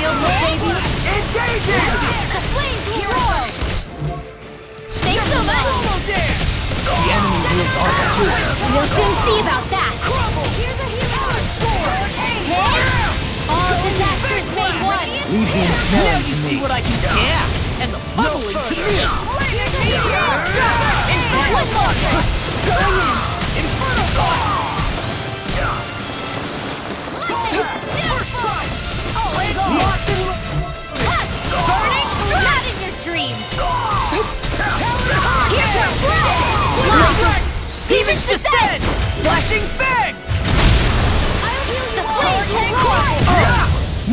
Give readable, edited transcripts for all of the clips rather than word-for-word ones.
Feel good, baby. Engaging! The flames will roar. Thanks so much. The enemy wields armor too. We'll soon see about that. Here's a hero. Hit. All disasters made one. Leave the ensnaring to me. What I can do. Yeah, and the bubbling helium. Here's a hero. One more. Inferno blast. Burning not in your dreams. Here comes Demons descend. Flashing fang. the flames will roar.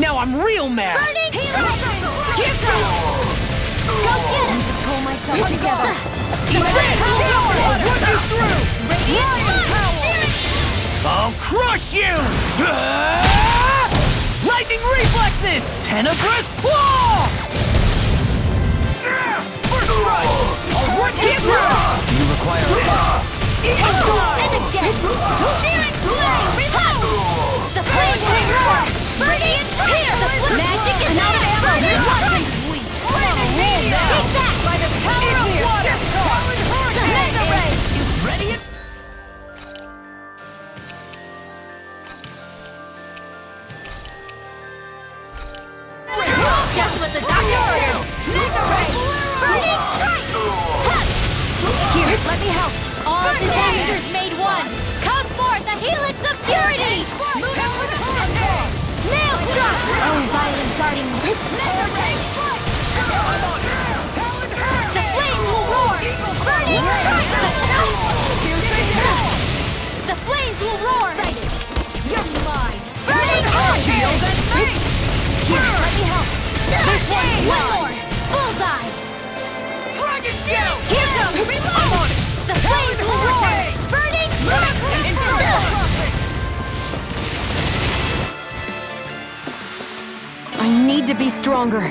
Now I'm real mad. Burning here comes. Go get him. To pull myself together. The flames will roar. Radiant power. I'll crush you. Lightning reflexes. Tenebrous claw. I'll work it through. Do you require And again. Daring flame. Reload. The flames will roar. Radiant here. Magic is out of ammo. Take that. By the power of water. Mega ray. You ready? Just what the doctor ordered. Mega ray. Burning strike. Here, let me help. All disasters made one. Come forth, the helix of purity. Nail drop. Oh, violent darting. Mega ray. The flames will roar. Burning strike. The flames will roar. You're mine. Burning shield and face. Here, let me help. This one's one more. Bullseye. Dragon shield. Here comes. Reload. The flames will roar. Burning Inferno. I need to be stronger.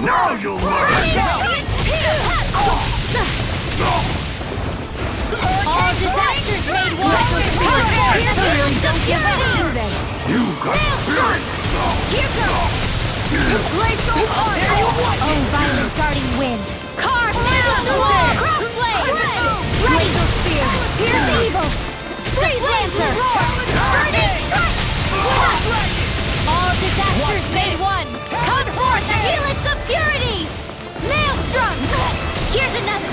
Now you'll learn! All disasters made one. Heroes don't give up, do they? You got spirit! Here goes. Glacial arm. Oh, violent darting wind. Carve down the wall. Crossblade. Laser spear. Here's evil. Freeze lancer. Burning strike. All disasters made one. Come forth, the helix of purity. Maelstrom. Here's another.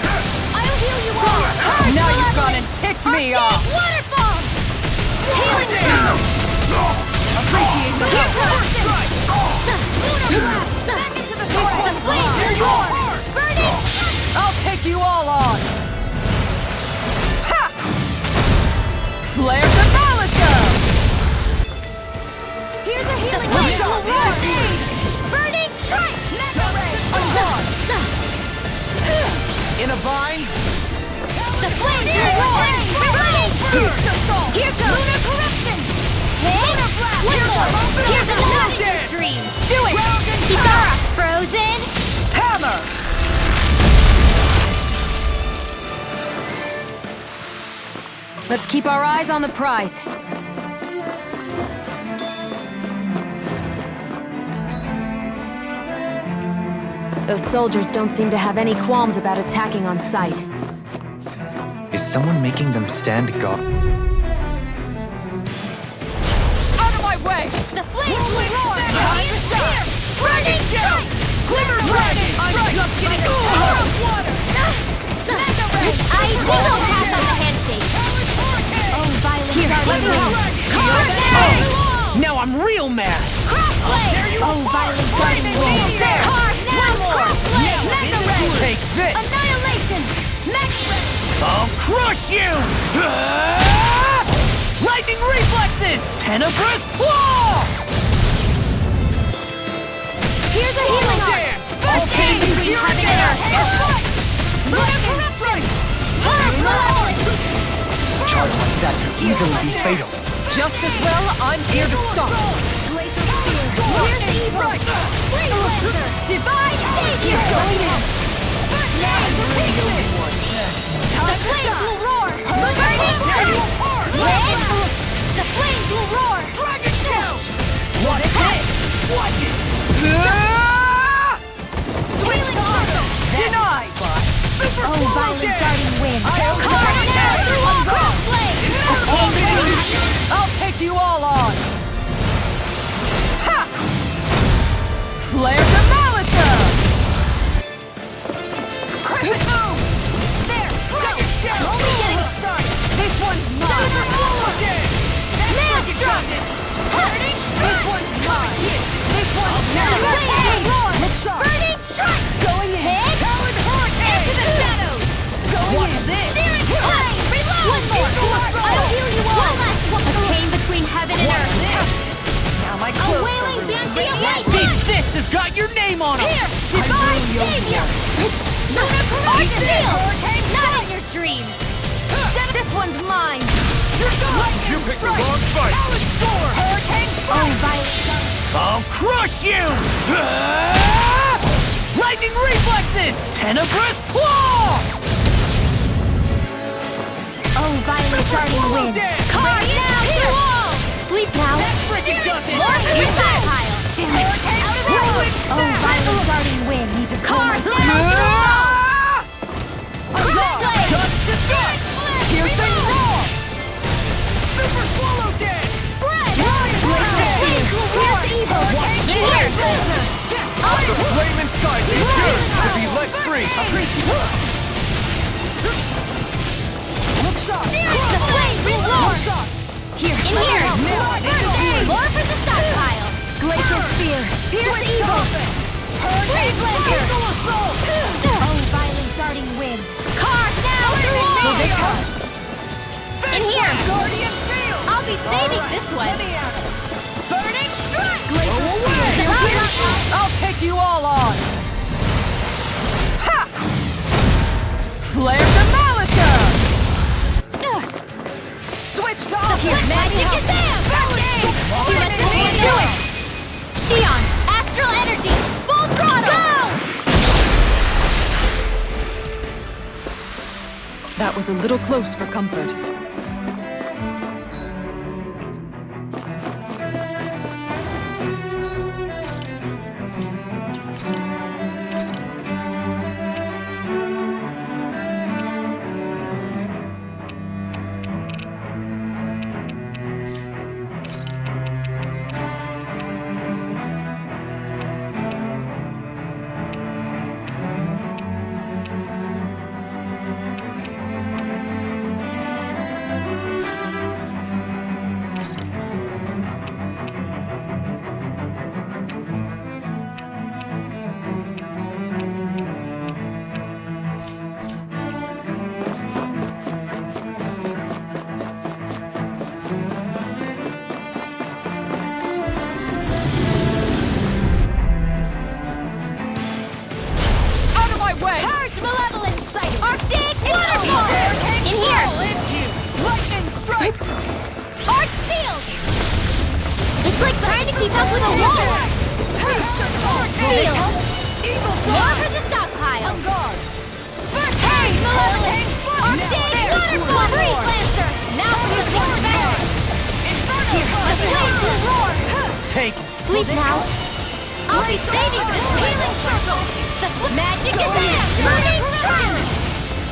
I'll heal you all. Now you've gone and ticked me off. Waterfall. Healing stone. Appreciate the Here help. comes. Lunar blast. Back into the forest. The flames will roar. Burning. I'll take you all on. Ha! Flare the Malachum! Here's a healing ray. The will roar. Burning strike. Mega ray. Unlock. In a vine. The flames will roar. Burning. Here goes. Lunar corruption. Lunar blast. Here's a another dream. Do it. Kitara. Frozen. Hammer! Let's keep our eyes on the prize. Those soldiers don't seem to have any qualms about attacking on sight. Is someone making them stand guard? Out of my way! The flames will roar! Here! Burning strike! Dragon! I'm just getting water! I will pass on the handshake. Oh, violent guardian wind. Car now! Now I'm real mad! Crossblade! Oh, violent guardian wind. Car now! Crossblade! Mega ray! Take this! Annihilation! Mega ray! I'll crush you! Lightning reflexes! Tenebrous claw! Here's a healing art! All pain between heaven and earth! Lightning strike! Malevolent! Charge like that could easily be fatal. Just as well, I'm here to stop. Glacial spear! Here's the evil! Free blaster! Divine savior! Going in! The flames will roar! Burning strike! The flames will roar! Dragon Tail! What is it? Watch it! Switch console! Denied! Oh, violent darting wind! Car now! Through all crossblade! I'll take you all on! Ha! Flare Demolition! Crescent move! There! Dragon shell! Only getting started! This one's mine! Mass dragon! Burning This one's mine! This one's The mine! flames will roar! Look sharp! Burning strike! Going in! Hit! Into the shadows! Going What's in! this? Searing flame! Reload! One more! I'll heal you all! One last one! A chain between heaven and earth! Now my A clothes wailing are ruined. banshee of light! Big Sis has got your name on him! Here! Divine savior! Lunar shield! Not in your dreams! This one's mine! You picked the wrong fight! Hurricane Oh, violent! I'll crush you! Lightning reflexes! Tenebrous claw! Oh, violent darting wind! Car now! Through all! Sleep now! Frigid doesn't! More for the stockpile! Damn it! Out of the way! Oh, violent darting wind! Need to car now! Through all! Crossblade! Touch to touch! Piercing roar! Super swallow dead! Spread! Here's evil! Here's laser! The flame inside me yearns to be let free! Look sharp! The flames will roar! Here! In here! More for the stockpile! Glacial spear! Here's evil! Free blaster! Oh, violent darting wind! Car now! Through all! In here! Guardian field! I'll be saving this one! Burning strike! Glacial spear! I'll take you all on! Ha! Flare Demolition! Switch to offense! Magic is there! She lets the hand do it! Xion! Astral energy! Full throttle! Go! That was a little close for comfort. keep up with a wall! Seal! Water the stockpile! First aid! Malevolent! Arcade waterfall! Freeze Lancer! Now for the more valor! Here, the flames will roar! Take Sleep now! I'll be saving this healing circle! The magic is in! Burning sun!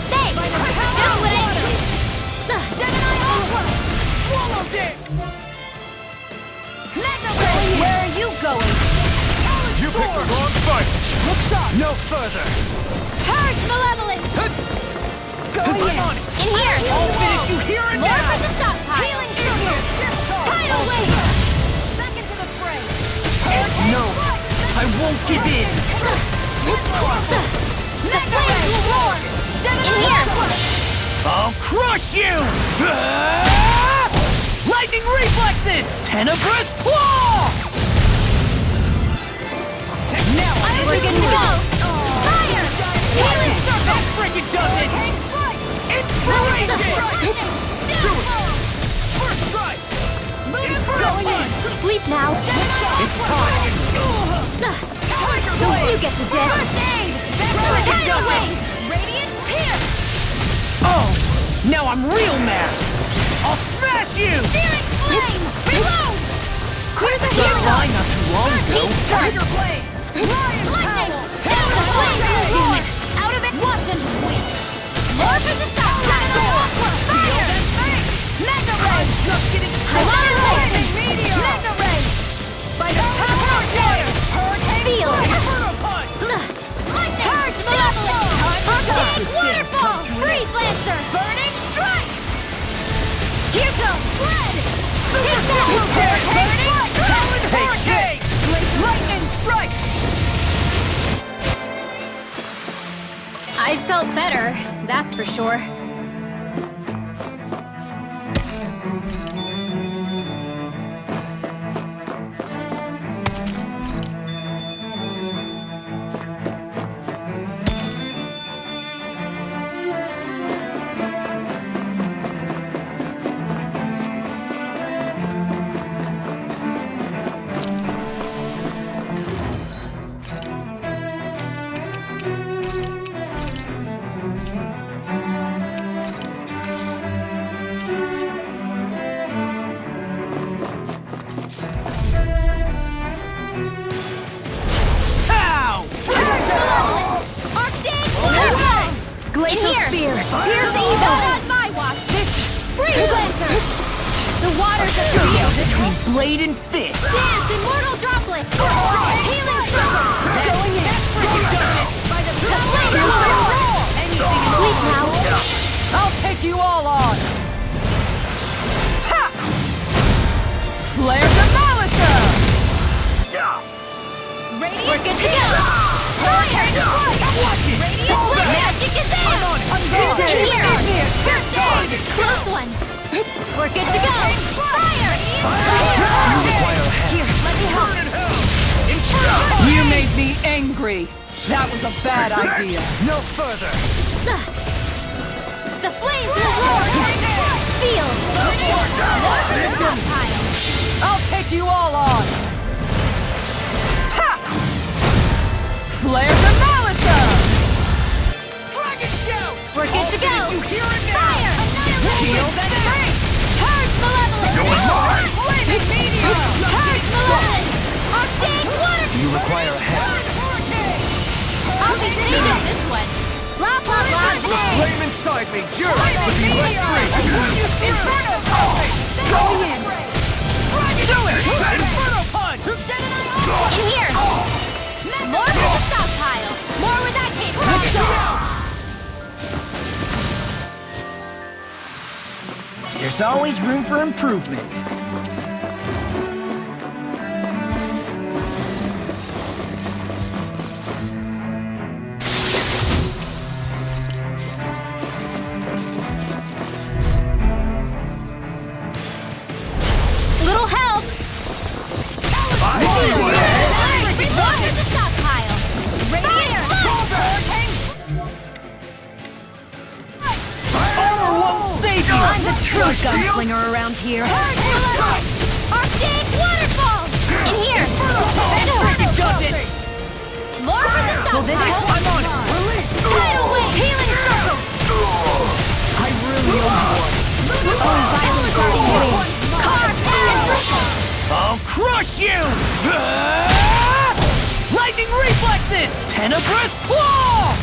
Stay! Just what I need! Gemini Aqua! swallowed it! Mega Ray! Where are you going? You picked the wrong fight! Look sharp. No further! Purge malevolence! Going in. On it! In here! I'll finish you here and More now! for the stockpile! Healing circle! Tidal wave! Back into the fray! No! I won't give in! The flames will roar! In here! I'll crush you! Ah! Lightning reflexes! Tenebrous claw! Now We're good to go! Fire! Healing circle! That frickin' does it! Inspiration! First strike! Sleep now! It's time! Don't you get the jet? First aid! Tidal wave! Radiant pierce! Oh! Now I'm real mad! I'll smash you! Searing flame! Reload! Here's a hero! Fine not too long ago! Tiger blade! Lightning! Down the flame! Do it! Out of it! Watch and win! More for the stop! Fire! Mega ray! Just getting Hurricane! Mega ray! By the power of water! Feel! Lightning! Purge malevolence! Arcane waterfall! Freeze lancer! Burning strike! Here goes! Red! Take that! Burning strike! Take Lightning strike. I felt better, that's for sure. Glacial spear. Here's the evil! Not on my watch! Freeze lancer! The waters are Showdown sealed! between blade and fist! Dance, immortal droplets! Healing circle! Going in. By the flame roar! Sleep now! I'll take you all on. Ha! Flare demolisher. We're good to go! Fire! Watch it! Radiant flame magic is in! I'm gone. In here! First aid! Close one! We're good to go! Fire! You require a hand. Here, let me help! You made me angry. That was a bad idea. No further! The flames will roar! Seal! Stockpile! I'll take you all on. Ha! Flare demolisher. Dragon shout! We're good to go! You hear it now! Fire! Shield and tank! Purge malevolence! Flaming meteor! Purge malevolence! Arcane water! Do you require a hand? I'll be saving this one! Blah blah blah blah! Flame inside me! You're to be let free! Inferno! Going in! Do it! Inferno punch! In here! More for the stockpile! More where that came from! There's always room for improvement. Little help! More for the stockpile! Fire! Armor won't save you! I'm the true gunslinger around here. Arcane waterfall! In here! Does it! More for the stockpile! I'm on it! Release! Tidal wave! Healing circle! I really owe you one. Oh, violent guarding wind! Carve down! I'll crush you! Ah! Lightning reflexes! Tenebrous claw!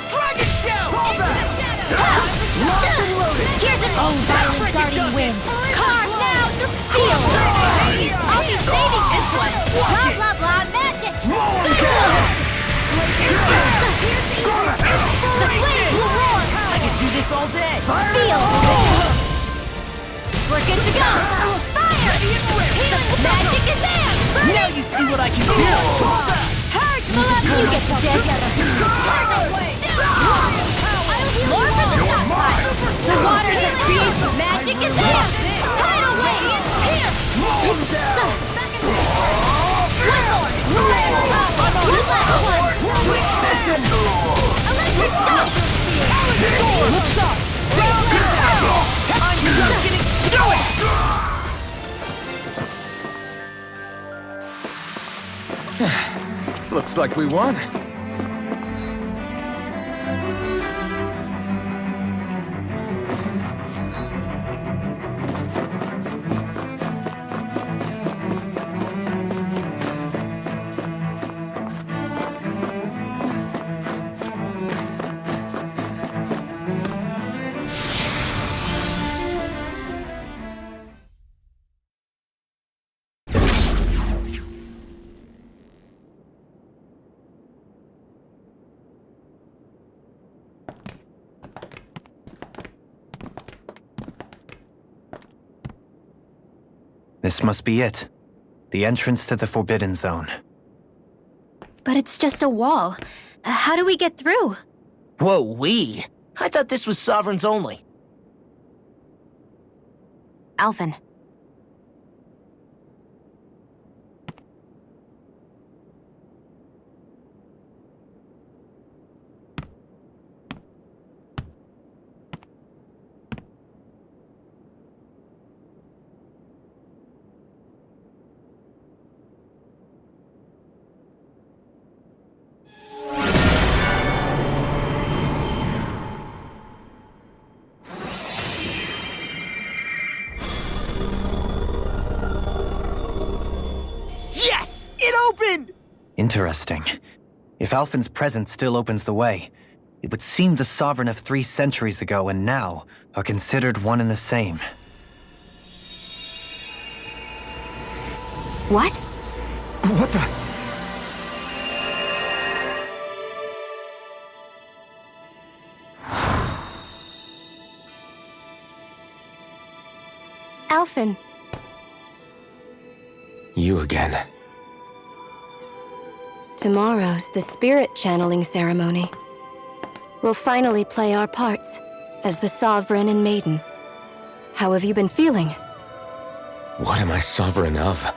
Dragon shout! Locked and loaded! Here's an oh, violent guarding wind! Carve down! Seal! I'll be saving this one! Blah, blah, blah, magic! The flames will roar! I could do this all day. Feel! We're good to go! Fire! The magic is there! Now you see what I can do. Hurry, you get together! Turn away! More for the stockpile! The water that creates the magic is there! Tidal wave! Here! One last one! Electric shock! Looks up. I'm just getting do it. Looks like we won. This must be it. The entrance to the Forbidden Zone. But it's just a wall. How do we get through? Whoa, we? I thought this was Sovereigns only. Alphen. Yes! It opened! Interesting. If Alphen's presence still opens the way, it would seem the Sovereign of 3 centuries ago and now are considered one and the same. What? What the? Alphen. You again. Tomorrow's the spirit channeling ceremony. We'll finally play our parts as the Sovereign and Maiden. How have you been feeling? What am I sovereign of?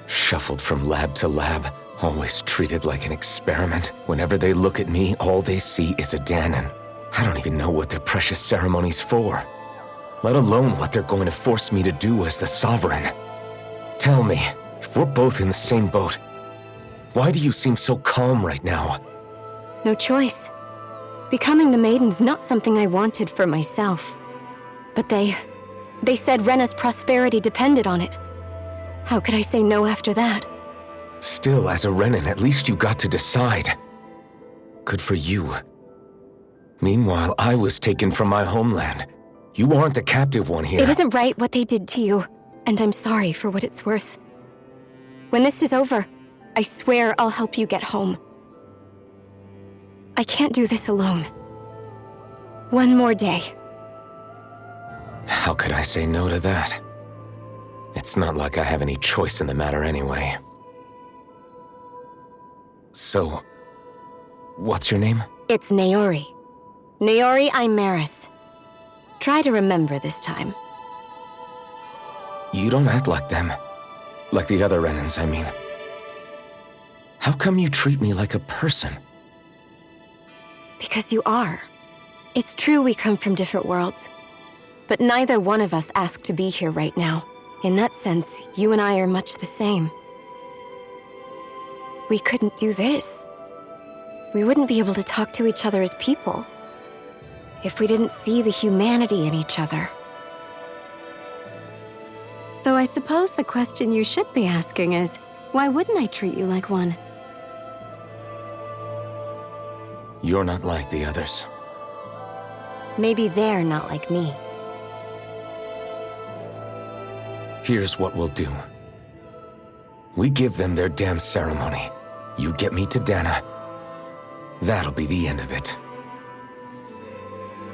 Shuffled from lab to lab, always treated like an experiment. Whenever they look at me, all they see is a Danon. I don't even know what their precious ceremony's for, let alone what they're going to force me to do as the Sovereign. Tell me, if we're both in the same boat, why do you seem so calm right now? No choice. Becoming the Maiden's not something I wanted for myself. But they said Rena's prosperity depended on it. How could I say no after that? Still, as a Renan, at least you got to decide. Good for you. Meanwhile, I was taken from my homeland. You aren't the captive one here. It isn't right what they did to you, and I'm sorry for what it's worth. When this is over, I swear I'll help you get home. I can't do this alone. One more day. How could I say no to that? It's not like I have any choice in the matter anyway. So, what's your name? It's Naori. Naori Imaris. Try to remember this time. You don't act like them. Like the other Renans, I mean. How come you treat me like a person? Because you are. It's true we come from different worlds. But neither one of us asked to be here right now. In that sense, you and I are much the same. We couldn't do this. We wouldn't be able to talk to each other as people if we didn't see the humanity in each other. So I suppose the question you should be asking is, why wouldn't I treat you like one? You're not like the others. Maybe they're not like me. Here's what we'll do. We give them their damn ceremony. You get me to Dana. That'll be the end of it.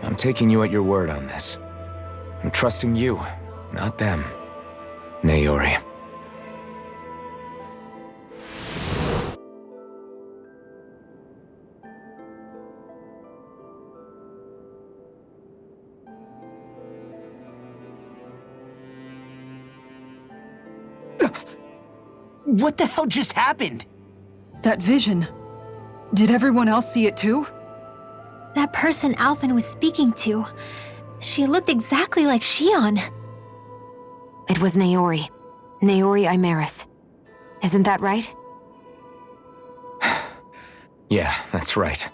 I'm taking you at your word on this. I'm trusting you, not them. Naori. What the hell just happened? That vision. Did everyone else see it too? That person Alphen was speaking to, she looked exactly like Shion. It was Naori. Naori Imaris. Isn't that right? Yeah, that's right.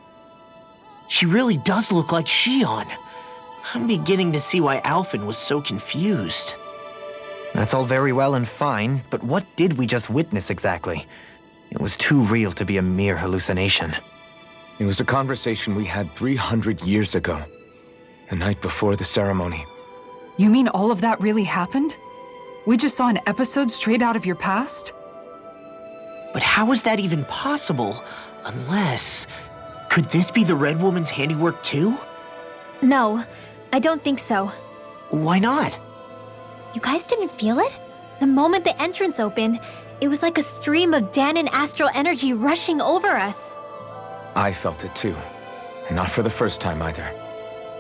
She really does look like Shion. I'm beginning to see why Alphen was so confused. That's all very well and fine, but what did we just witness exactly? It was too real to be a mere hallucination. It was a conversation we had 300 years ago. The night before the ceremony. You mean all of that really happened? We just saw an episode straight out of your past? But how is that even possible? Unless... Could this be the Red Woman's handiwork too? No, I don't think so. Why not? You guys didn't feel it? The moment the entrance opened, it was like a stream of Danon astral energy rushing over us. I felt it too. And not for the first time either.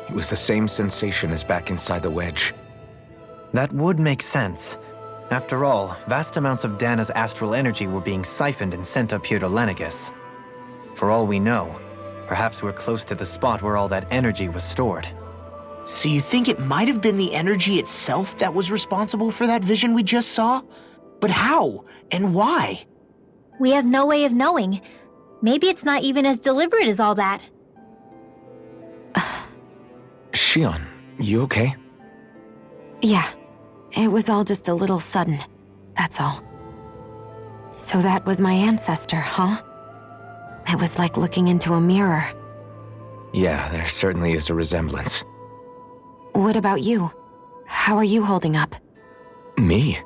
It was the same sensation as back inside the wedge. That would make sense. After all, vast amounts of Dana's astral energy were being siphoned and sent up here to Lenegus. For all we know, perhaps we're close to the spot where all that energy was stored. So you think it might have been the energy itself that was responsible for that vision we just saw? But how? And why? We have no way of knowing. Maybe it's not even as deliberate as all that. Shion, you okay? Yeah. It was all just a little sudden. That's all. So that was my ancestor, huh? It was like looking into a mirror. Yeah, there certainly is a resemblance. What about you? How are you holding up? Me?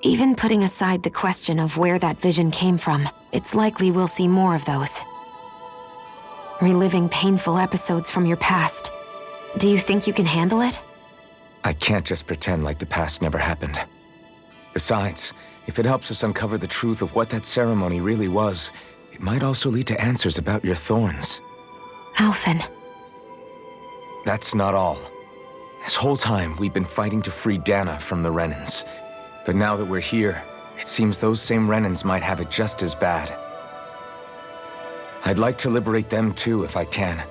Even putting aside the question of where that vision came from, it's likely we'll see more of those. Reliving painful episodes from your past. Do you think you can handle it? I can't just pretend like the past never happened. Besides, if it helps us uncover the truth of what that ceremony really was, it might also lead to answers about your thorns. Alphen. That's not all. This whole time, we've been fighting to free Dana from the Renans. But now that we're here, it seems those same Renans might have it just as bad. I'd like to liberate them too if I can.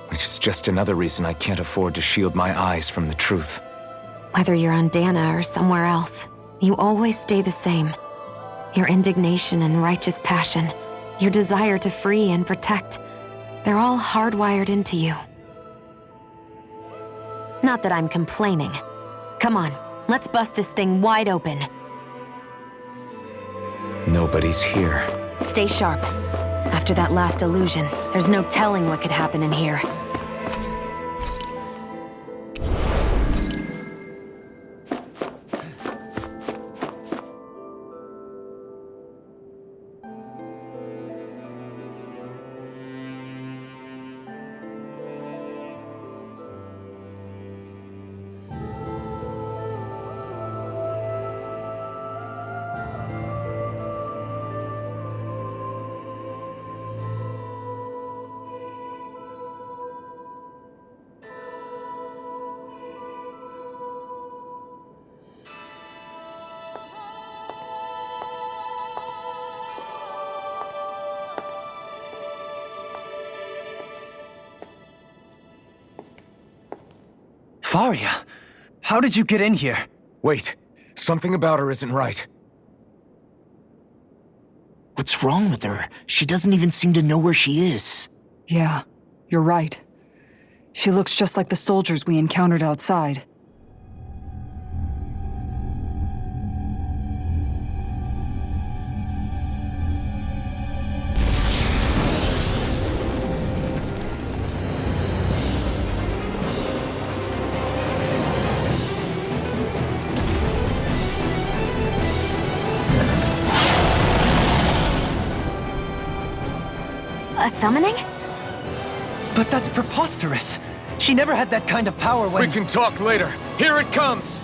Which is just another reason I can't afford to shield my eyes from the truth. Whether you're on Dana or somewhere else, you always stay the same. Your indignation and righteous passion, your desire to free and protect, they're all hardwired into you. Not that I'm complaining. Come on, let's bust this thing wide open. Nobody's here. Stay sharp. After that last illusion, there's no telling what could happen in here. Faria, how did you get in here? Wait, something about her isn't right. What's wrong with her? She doesn't even seem to know where she is. Yeah, you're right. She looks just like the soldiers we encountered outside. summoning? But that's preposterous. She never had that kind of power when... We can talk later. Here it comes!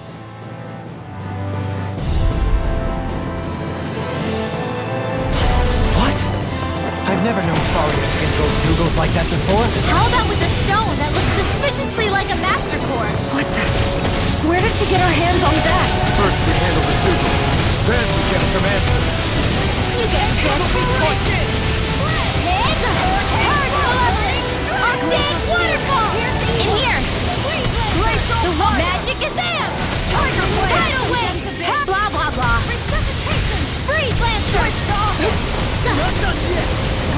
What? I've never known Faria to get those Zugos like that before. How about with a stone that looks suspiciously like a Master Core? What the? Where did she get her hands on that? First we handle the Zugos, then we get some answers. You get this. Arctic waterfall! In here! The magic is am! Tidal wind! Blah blah blah! Freeze lancer!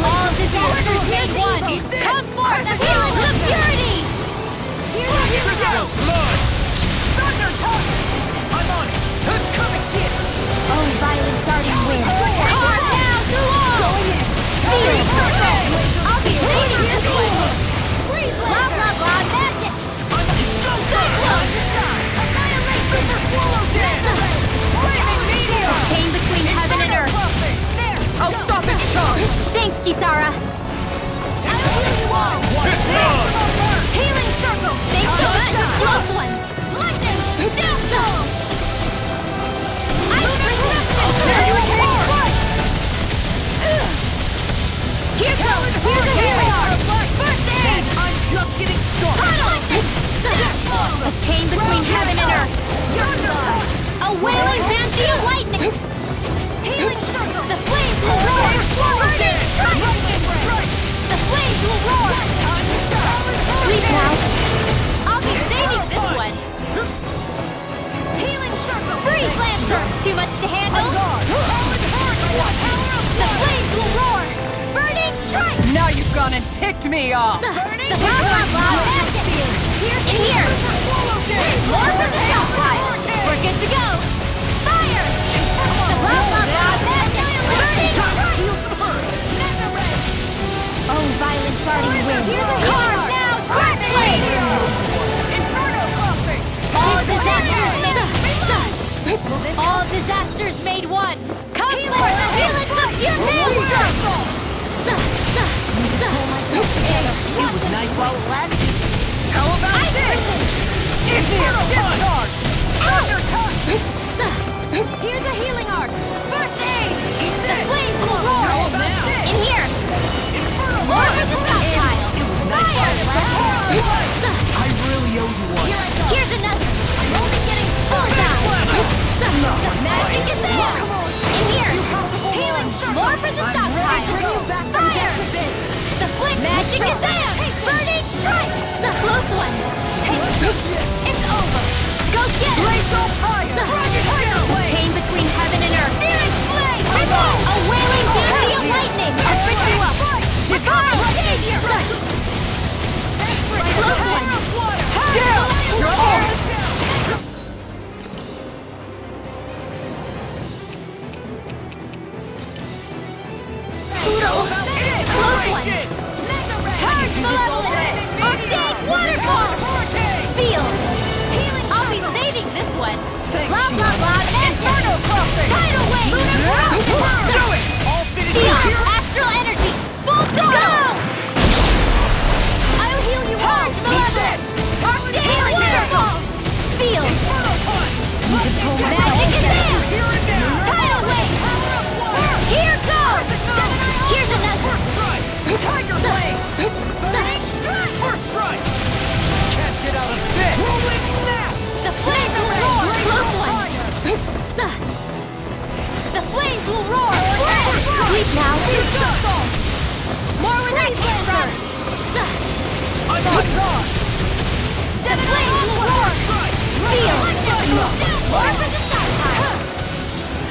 All disasters made one! Come forth, the feelings of purity! Here we go! Blood! Thunder touch! I'm on it! Come and get it! Oh, violent darting wind! Carve down to all! Feel perfect! I'll be leading this one! Blah blah blah magic! Cyclone! Annihilation for swallow dead! Lightning meteor! Chain between heaven and earth! I'll stop its charge! Thanks, Kisara! Healing circle! Thanks so much! Close one! Lightning! Death zone! Here goes! Here's the healing arm! First aid! I'm just getting started! A chain between heaven and earth! A wailing banshee of lightning! Healing circle! The flames will roar! Burning strike! The flames will roar! Sleep now! I'll be saving this one! Healing circle! Freeze lancer! Too much to handle? The flames will roar! Burning strike! Now you've gone and ticked me off! The blah blah blah magic! In here! More from the south side! We're good to go! Fire! The blah blah blah magic! Burning strike! Oh, violent darting wind! Carve now! Crack blade! All disasters made one! Come forth, the feelings of your master! It was nice while it lasted. How about this? Idiot! Discharge! Thunder touch! Here's a healing arc! First aid! Eat The this! flames will roar! How about this? In here! Inferno More for the stockpile! Fire! I really owe you one. Here's another! I'm only getting bullseye! The magic is there! In here! Healing! More for the stockpile! Fire! The flick magic is there! Burning strike! The close one! It's over! Go get it! Blaze on fire! Chain between heaven and earth! Searing flame! A wailing banshee of lightning! I'll pick you up! Recover! Close one! Down! You're off! Close one! Charge malevolence! Arctic waterfall! Seal! I'll be saving this one! Blah blah blah magic! Tidal wave! Do it! All finished Seal! here? Astral energy! Full throttle! I'll heal you all! Charge malevolence! Arctic waterfall! Seal! Magic is there! Tidal wave! Here goes! Here's another! Tiger Blaze! First strike! Can't get out of this! Rolling snap! The flames will roar! Close one! The flames will roar! Sleep now! More with that cancer! I'm on guard! The flames will roar! Seal! More for the stockpile!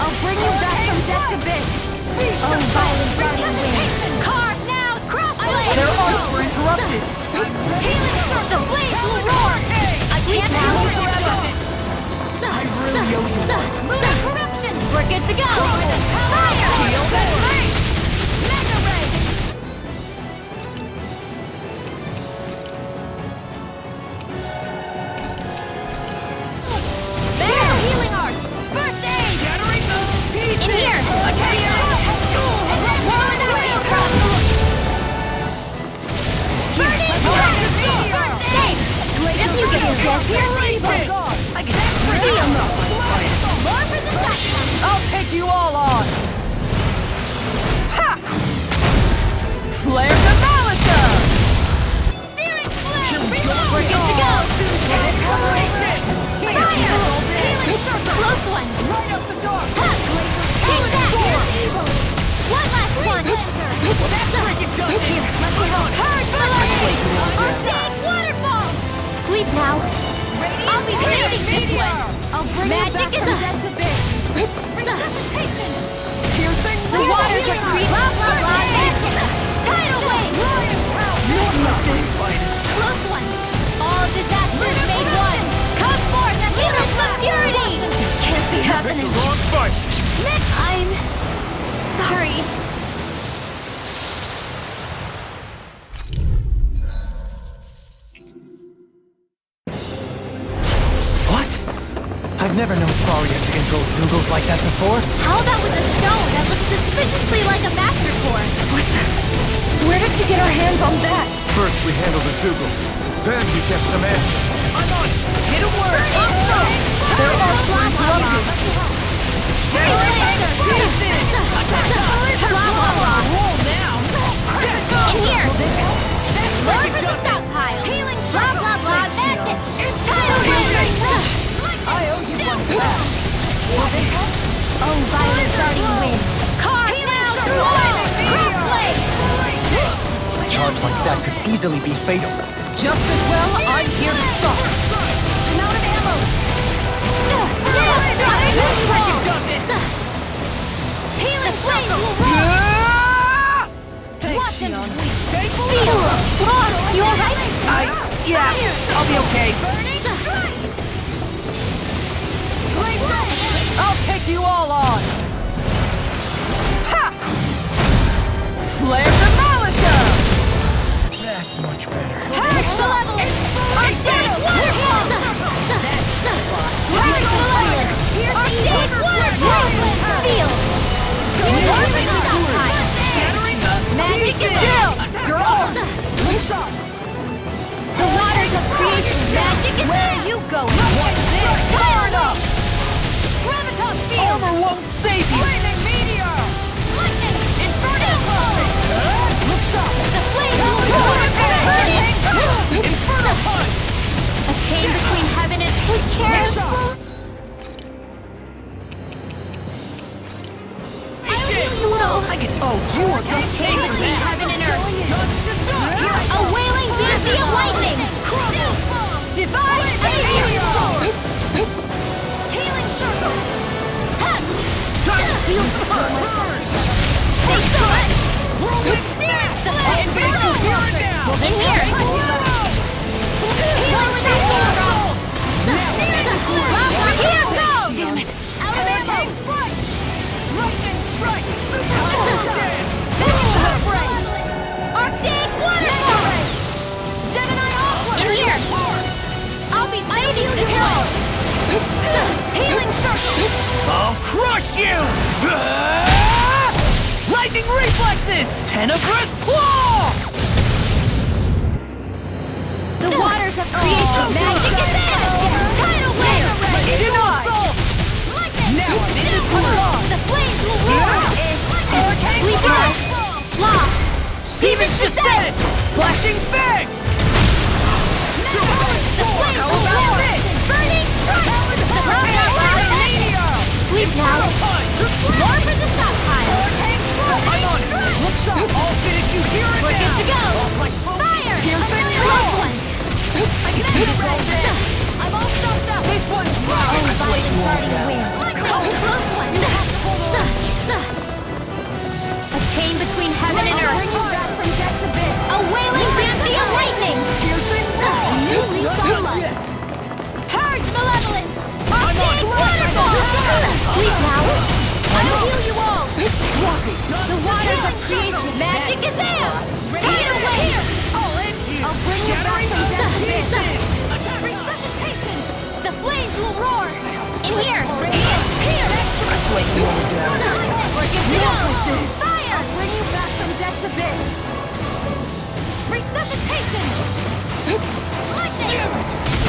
I'll bring you back from death abyss! Oh, violent darting wind! Carve now! Crossblade! Their arms were interrupted! Healing circle! The flames will roar! I can't now! I really owe you one. Corruption! We're good to go! Fire! Shield and ray! Mega ray! There! Healing arc! First aid! Shattering those pieces! In here! Okay! More with that wave! Acceleration! I can feel More for the back. I'll take you all on! Ha! Flare the Malika! Searing flame! We're good to go! Acceleration! Fire! Healing circle! Close one! Right up the door! Take that! Evil! One last one! Here, Purge the lightning! Arctic waterfall! Sleep now. I'll be saving this one! I'll bring Magic is a resuscitation! The waters are creeping! Blah, blah, blah! Magic! Tidal wave! Close one! All disasters made one! Come forth and heal us from purity! This can't be happening! I'm sorry. What? I've never known Faria to control Zugos like that before. How about with a stone that looks suspiciously like a master core? Where did you get our hands on that? First we handled the Zugos, then we get some answers. I'm on! Hit a word! There are flames around you. Blah, blah, blah. In here. More for the stockpile. Healing. Blah, blah, blah. Magic. Tidal wave. I owe you one for that! Oh, violent starting wind. Carve down the wall. Crossblade. A charge like that could easily be fatal. Just as well, I'm here to stop! I'm out of ammo. Healing flame will roar. Watch and feel. You alright? Yeah, I'll be okay. I'll take you all on! Ha! Flare the Malika! That's much better. Extra level. Arctic waterfall. Arctic waterfall. Feel. Magic is down. You're all! The waters of creation. Magic is Where are you going? Fire up. Gravitas field. Armor won't save you! Flaming meteor. Lightning. Inferno. Look sharp! The flame will burn. Inferno punch! A chain between heaven and take care. I can. Oh, you are A chain between heaven and earth. A wailing dizzy of lightning. Divine savior. Healing circle. Feel the burn. They saw it. Searing flame. In here. Healing without control. Searing flame. Here goes. Damn it. Out of ammo. Lightning strike. Arctic waterfall. Gemini Aqua. In here. I'll be saving this one. Healing circle. I'll crush you! Lightning reflexes! Tenebrous claw! The waters of creation. Magic is in. Tidal wave. Denied! Now I'm in this one! The flames will roar. We go. Law. Demon's descent! Flashing fang! The flames will roar. Burning strike. Sleep now. More for the stockpile. I'm on it! Look sharp! I'll finish you here and We're now! good to go. Fire. Close one. I'm all stuffed up. This one's dry! Oh, violent starting wind. Close one. A chain between heaven and earth. A wailing fancy of lightning. New leaf on life. Purge malevolence. Arctic waterfall. Sleep now. I'll heal you all. The waters of creation. Magic is in. Tidal wave. I'll bring you back from death abyss. Resuscitation. The flames will roar. In here. Here. Wait, you all down. We're good to go. Fire. I'll bring you back from death's abyss. Resuscitation. Lightning.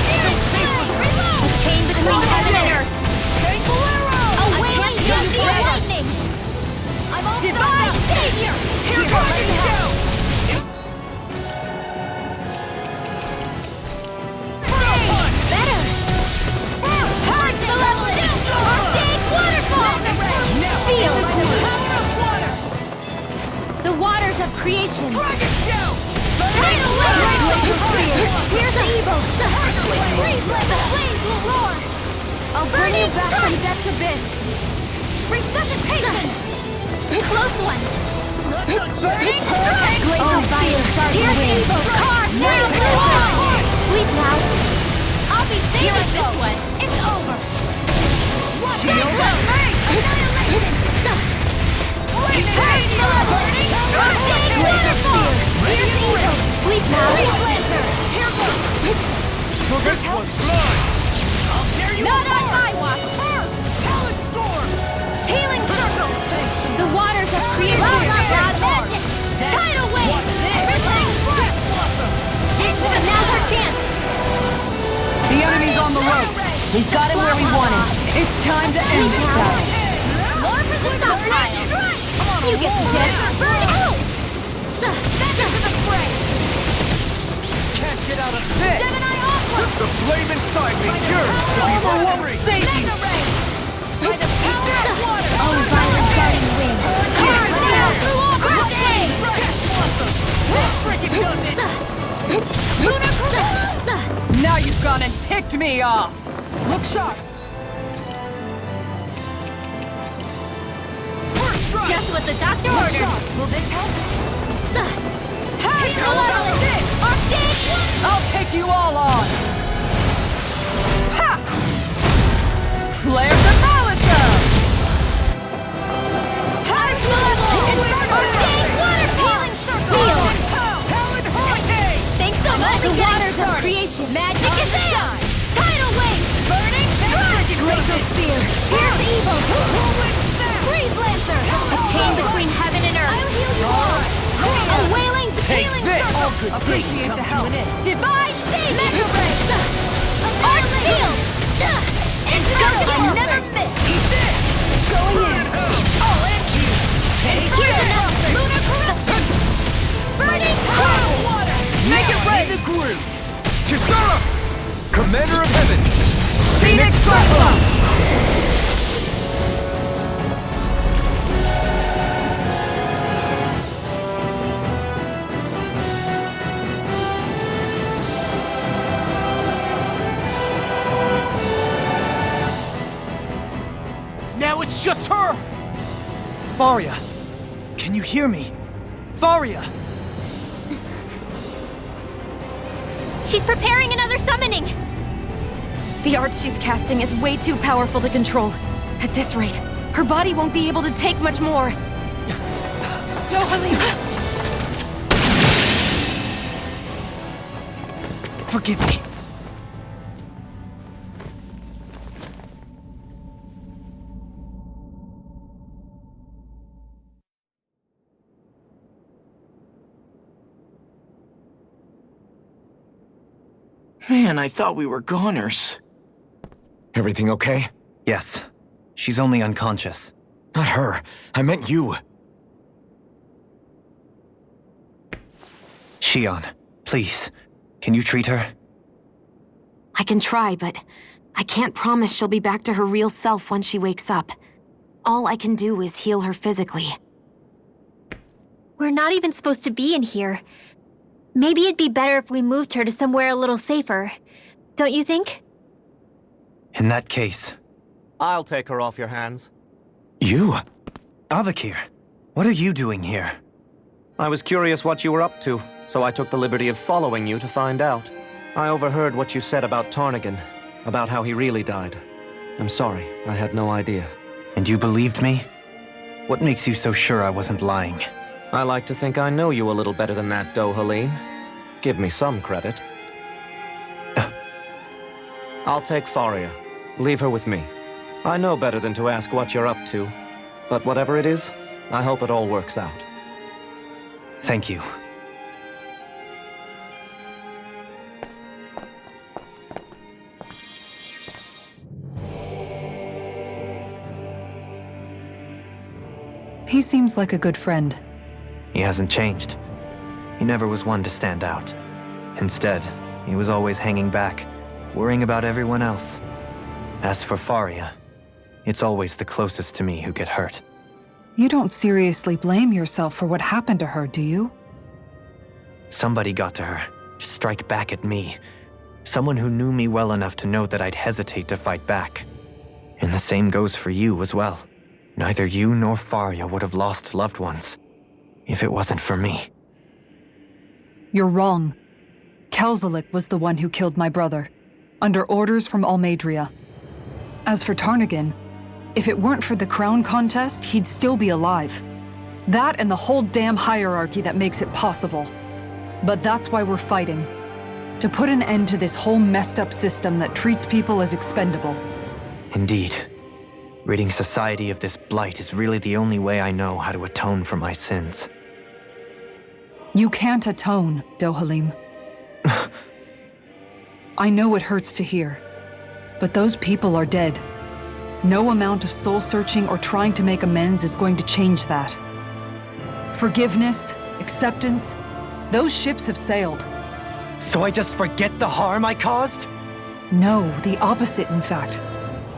Searing creation. Dragon shout! Tidal wave! Here's the evil! Freeze let the flames will roar! I'll bring you back from death's abyss! Resuscitation! Close one! Burning strike! Glacial fire! Here's the evil! Car! Freeze the roar! Sleep now! I'll be saving this one! It's over! Shield! Annihilation! Burning! Waterfall! Here's the evil! Sleep now! Here goes! This one's blind! I'll tear you Not on apart! my watch! Talon storm! Healing circle! The waters of creation! Cloud magic! Tidal wave! Everything! Now's our chance! The enemy's on the road. We've got him where we want him. It's time to end this battle. More for the stockpile! You get dead! Burn out! Back into the fray! Can't get out of this! Gemini onward! The flame inside me yearns to be set free. Mega ray! By the power of water! Oh, violent guarding wind! Card now! Birthday! This frickin' does it! Lunar corona! Now you've gone and ticked me off. Look sharp. First strike! Just what the doctor ordered! Will this help? Hey, Arctic! I'll take you all on. Ha! Flare demolition! Hard level! Arctic waterfall! Seal! Talon hurricane! Thanks so much! The waters of creation! Magic is done! Tidal wave! Burning strike! Glacial spear! Here's evil! Freeze lancer! A chain between heaven and earth! I'll heal you all! A wailing healing circle! Appreciate the help. Divine save! Mega ray! Arch shield! Indestructible! Never miss! Eat this! Going in! I'll end you! Take Here's this! another! Lunar corruption! Burning crown! Water! Make it rain! The groove. Kisara! Commander of Heaven! Phoenix Cyclone! Now it's just her! Faria! Can you hear me? Faria! She's preparing another summoning! The art she's casting is way too powerful to control. At this rate, her body won't be able to take much more. Forgive me. Man, I thought we were goners. Everything okay? Yes. She's only unconscious. Not her. I meant you. Shion, please. Can you treat her? I can try, but I can't promise she'll be back to her real self when she wakes up. All I can do is heal her physically. We're not even supposed to be in here. Maybe it'd be better if we moved her to somewhere a little safer. Don't you think? In that case... I'll take her off your hands. You? Avakir, what are you doing here? I was curious what you were up to, so I took the liberty of following you to find out. I overheard what you said about Tarnigan, about how he really died. I'm sorry, I had no idea. And you believed me? What makes you so sure I wasn't lying? I like to think I know you a little better than that, Dohalim. Give me some credit. I'll take Faria. Leave her with me. I know better than to ask what you're up to. But whatever it is, I hope it all works out. Thank you. He seems like a good friend. He hasn't changed. He never was one to stand out. Instead, he was always hanging back, worrying about everyone else. As for Faria, it's always the closest to me who get hurt. You don't seriously blame yourself for what happened to her, do you? Somebody got to her, to strike back at me. Someone who knew me well enough to know that I'd hesitate to fight back. And the same goes for you as well. Neither you nor Faria would have lost loved ones if it wasn't for me. You're wrong. Kelzelik was the one who killed my brother, under orders from Almadria. As for Tarnagin, if it weren't for the crown contest, he'd still be alive. That and the whole damn hierarchy that makes it possible. But that's why we're fighting. To put an end to this whole messed up system that treats people as expendable. Indeed. Ridding society of this blight is really the only way I know how to atone for my sins. You can't atone, Dohalim. I know it hurts to hear, but those people are dead. No amount of soul-searching or trying to make amends is going to change that. Forgiveness, acceptance, those ships have sailed. So I just forget the harm I caused? No, the opposite, in fact.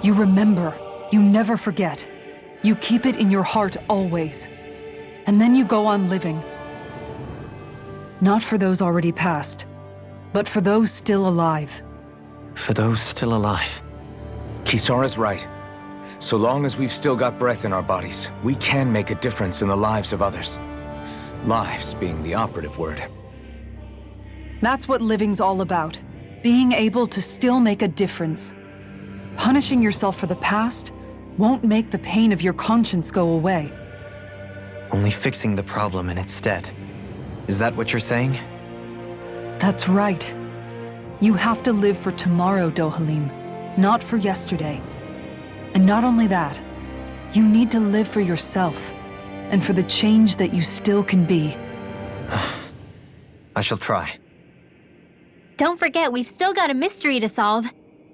You remember. You never forget. You keep it in your heart always. And then you go on living. Not for those already past, but for those still alive. For those still alive. Kisara's right. So long as we've still got breath in our bodies, we can make a difference in the lives of others. Lives being the operative word. That's what living's all about. Being able to still make a difference. Punishing yourself for the past won't make the pain of your conscience go away. Only fixing the problem in its stead. Is that what you're saying? That's right. You have to live for tomorrow, Dohalim, not for yesterday. And not only that, you need to live for yourself, and for the change that you still can be. I shall try. Don't forget, we've still got a mystery to solve.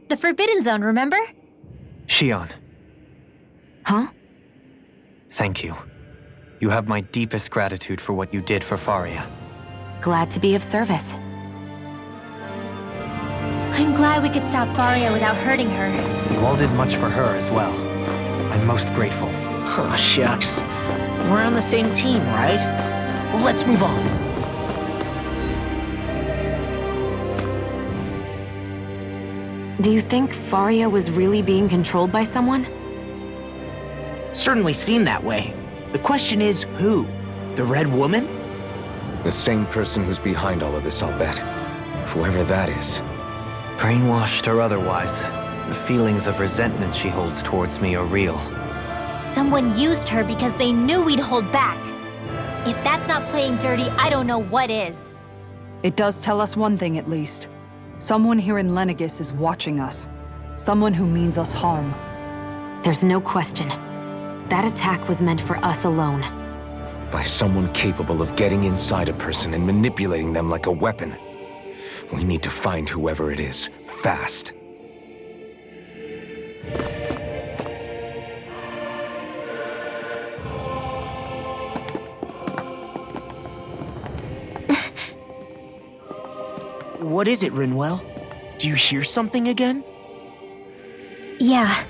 The Forbidden Zone, remember? Shion, Huh? thank you. You have my deepest gratitude for what you did for Faria. Glad to be of service. I'm glad we could stop Faria without hurting her. You all did much for her as well. I'm most grateful. Oh, shucks. We're on the same team, right? Let's move on. Do you think Faria was really being controlled by someone? Certainly seemed that way. The question is, who? The Red Woman? The same person who's behind all of this, I'll bet. Whoever that is. Brainwashed or otherwise, the feelings of resentment she holds towards me are real. Someone used her because they knew we'd hold back. If that's not playing dirty, I don't know what is. It does tell us one thing at least. Someone here in Lenegis is watching us. Someone who means us harm. There's no question. That attack was meant for us alone. By someone capable of getting inside a person and manipulating them like a weapon. We need to find whoever it is, fast. What is it, Rinwell? Do you hear something again? Yeah.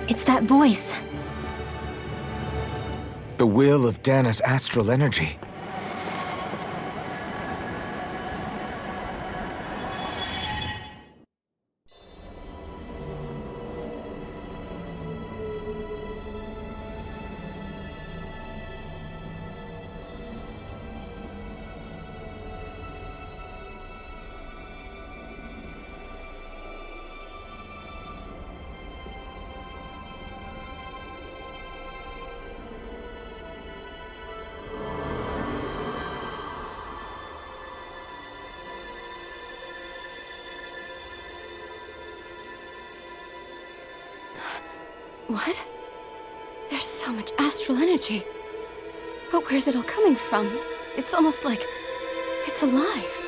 It's that voice. The will of Dana's astral energy. What? There's so much astral energy. But where's it all coming from? It's almost like it's alive.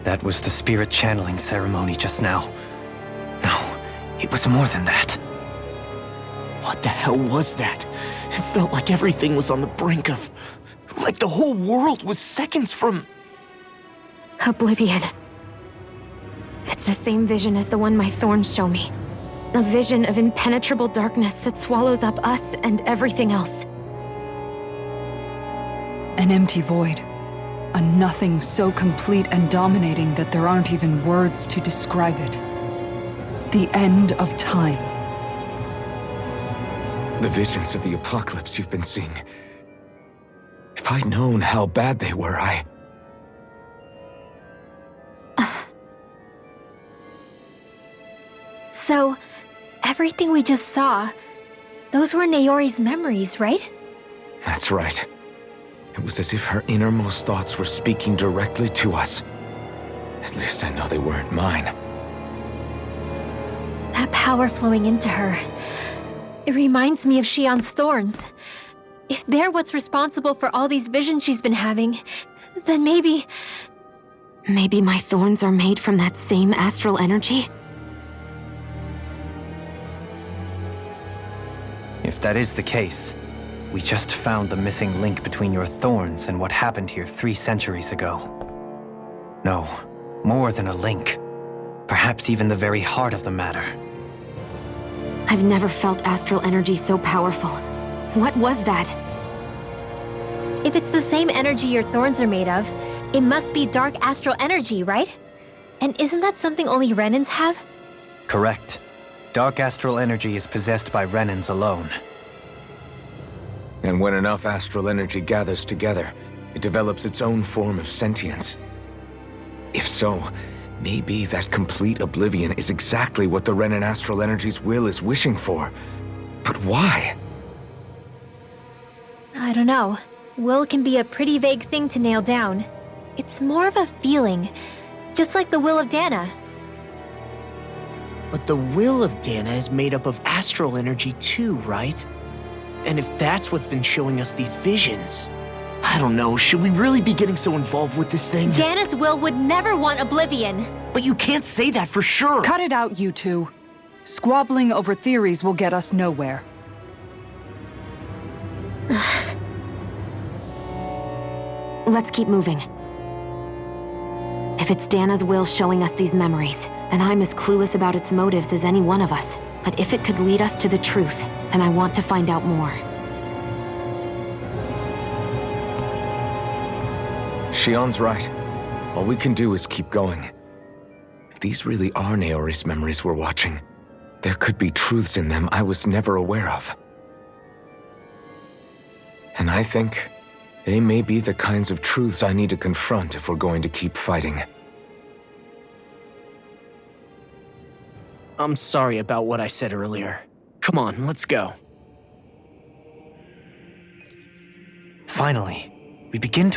That was the spirit channeling ceremony just now. No, it was more than that. What the hell was that? It felt like everything was on the brink of... like the whole world was seconds from... Oblivion. It's the same vision as the one my thorns show me. A vision of impenetrable darkness that swallows up us and everything else. An empty void. A nothing so complete and dominating that there aren't even words to describe it. The end of time. The visions of the apocalypse you've been seeing. If I'd known how bad they were, So, everything we just saw, those were Naori's memories, right? That's right. It was as if her innermost thoughts were speaking directly to us. At least I know they weren't mine. That power flowing into her, it reminds me of Xion's thorns. If they're what's responsible for all these visions she's been having, then maybe... Maybe my thorns are made from that same astral energy? If that is the case, we just found the missing link between your thorns and what happened here 3 centuries ago. No, more than a link. Perhaps even the very heart of the matter. I've never felt astral energy so powerful. What was that? If it's the same energy your thorns are made of, it must be dark astral energy, right? And isn't that something only Renans have? Correct. Dark astral energy is possessed by Renans alone. And when enough astral energy gathers together, it develops its own form of sentience. If so, maybe that complete oblivion is exactly what the Renan astral energy's will is wishing for. But why? I don't know. Will can be a pretty vague thing to nail down. It's more of a feeling, just like the will of Dana. But the will of Dana is made up of astral energy too, right? And if that's what's been showing us these visions... I don't know, should we really be getting so involved with this thing? Dana's will would never want oblivion. But you can't say that for sure! Cut it out, you two. Squabbling over theories will get us nowhere. Let's keep moving. If it's Dana's will showing us these memories, then I'm as clueless about its motives as any one of us. But if it could lead us to the truth, then I want to find out more. Xion's right. All we can do is keep going. If these really are Naori's memories we're watching, there could be truths in them I was never aware of. And I think they may be the kinds of truths I need to confront if we're going to keep fighting. I'm sorry about what I said earlier. Come on, let's go. Finally, we begin to